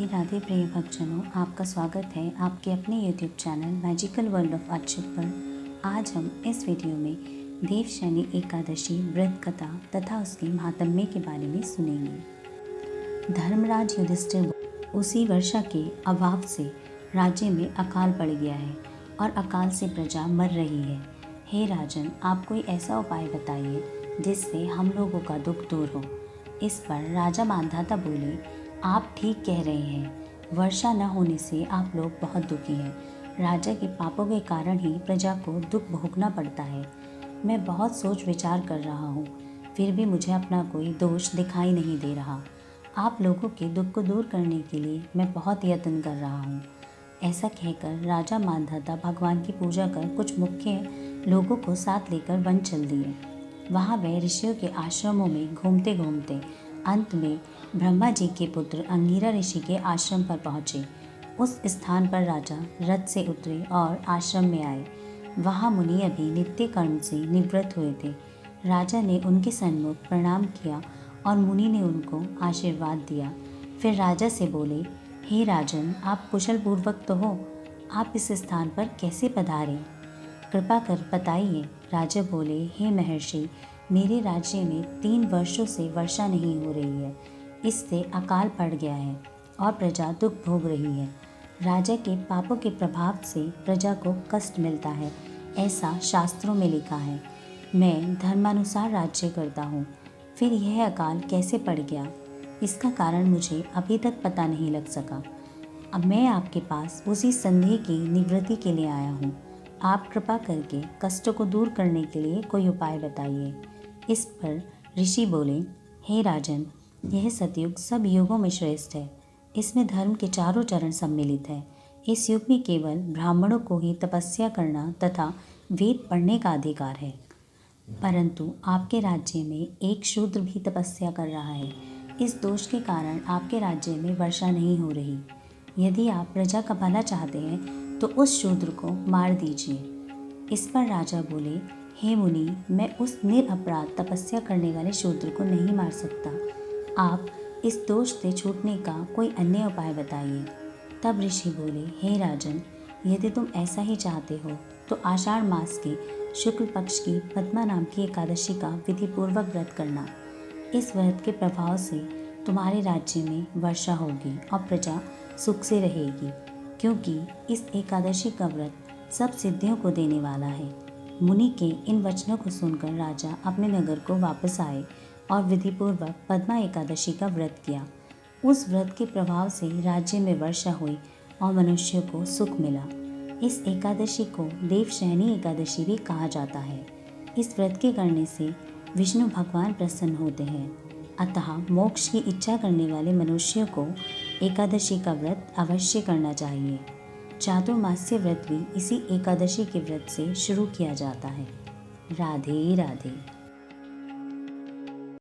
राधे राधे प्रिय भक्तजनों, आपका स्वागत है आपके अपने YouTube channel magical world of Archit पर। आज हम इस वीडियो में देवशयनी एकादशी व्रत कथा तथा उसके महात्म्य के बारे में सुनेंगे। धर्मराज युधिष्ठिर उसी वर्षा के अभाव से राज्य में अकाल पड़ गया है और अकाल से प्रजा मर रही है। हे राजन, आप कोई ऐसा उपाय बताइए जिससे हम लोगों का दुख दूर हो। इस पर राजा मांधाता बोले, आप ठीक कह रहे हैं। वर्षा न होने से आप लोग बहुत दुखी हैं। राजा के पापों के कारण ही प्रजा को दुख भोगना पड़ता है। मैं बहुत सोच विचार कर रहा हूँ, फिर भी मुझे अपना कोई दोष दिखाई नहीं दे रहा। आप लोगों के दुख को दूर करने के लिए मैं बहुत यत्न कर रहा हूँ। ऐसा कहकर राजा मांधाता भगवान की पूजा कर कुछ मुख्य लोगों को साथ लेकर वन चल दिए। वहाँ वह ऋषियों के आश्रमों में घूमते घूमते अंत में ब्रह्मा जी के पुत्र अंगिरा ऋषि के आश्रम पर पहुँचे। उस स्थान पर राजा रथ से उतरे और आश्रम में आए। वहाँ मुनि अभी नित्य कर्म से निवृत्त हुए थे। राजा ने उनके सन्मुख प्रणाम किया और मुनि ने उनको आशीर्वाद दिया। फिर राजा से बोले, हे राजन, आप कुशल पूर्वक तो हो? आप इस स्थान पर कैसे पधारे? कृपा कर बताइए। राजा बोले, हे महर्षि, मेरे राज्य में 3 वर्षों से वर्षा नहीं हो रही है। इससे अकाल पड़ गया है और प्रजा दुख भोग रही है। राजा के पापों के प्रभाव से प्रजा को कष्ट मिलता है, ऐसा शास्त्रों में लिखा है। मैं धर्मानुसार राज्य करता हूँ, फिर यह अकाल कैसे पड़ गया, इसका कारण मुझे अभी तक पता नहीं लग सका। अब मैं आपके पास उसी संदेह की निवृत्ति के लिए आया हूँ। आप कृपा करके कष्टों को दूर करने के लिए कोई उपाय बताइए। इस पर ऋषि बोले, हे राजन, यह सतयुग सब युगों में श्रेष्ठ है। इसमें धर्म के चारों चरण सम्मिलित है। इस युग में केवल ब्राह्मणों को ही तपस्या करना तथा वेद पढ़ने का अधिकार है, परंतु आपके राज्य में एक शूद्र भी तपस्या कर रहा है। इस दोष के कारण आपके राज्य में वर्षा नहीं हो रही। यदि आप प्रजा का भला चाहते हैं तो उस शूद्र को मार दीजिए। इस पर राजा बोले, हे मुनि, मैं उस निरपराध तपस्या करने वाले शूद्र को नहीं मार सकता। आप इस दोष से छूटने का कोई अन्य उपाय बताइए। तब ऋषि बोले, हे राजन, यदि तुम ऐसा ही चाहते हो तो आषाढ़ मास के शुक्ल पक्ष की पद्मा नाम की एकादशी का विधिपूर्वक व्रत करना। इस व्रत के प्रभाव से तुम्हारे राज्य में वर्षा होगी और प्रजा सुख से रहेगी, क्योंकि इस एकादशी का व्रत सब सिद्धियों को देने वाला है। मुनि के इन वचनों को सुनकर राजा अपने नगर को वापस आए और विधिपूर्वक पद्मा एकादशी का व्रत किया। उस व्रत के प्रभाव से राज्य में वर्षा हुई और मनुष्यों को सुख मिला। इस एकादशी को देवशयनी एकादशी भी कहा जाता है। इस व्रत के करने से विष्णु भगवान प्रसन्न होते हैं। अतः मोक्ष की इच्छा करने वाले मनुष्यों को एकादशी का व्रत अवश्य करना चाहिए। चातुर्मास्य व्रत भी इसी एकादशी के व्रत से शुरू किया जाता है। राधे राधे।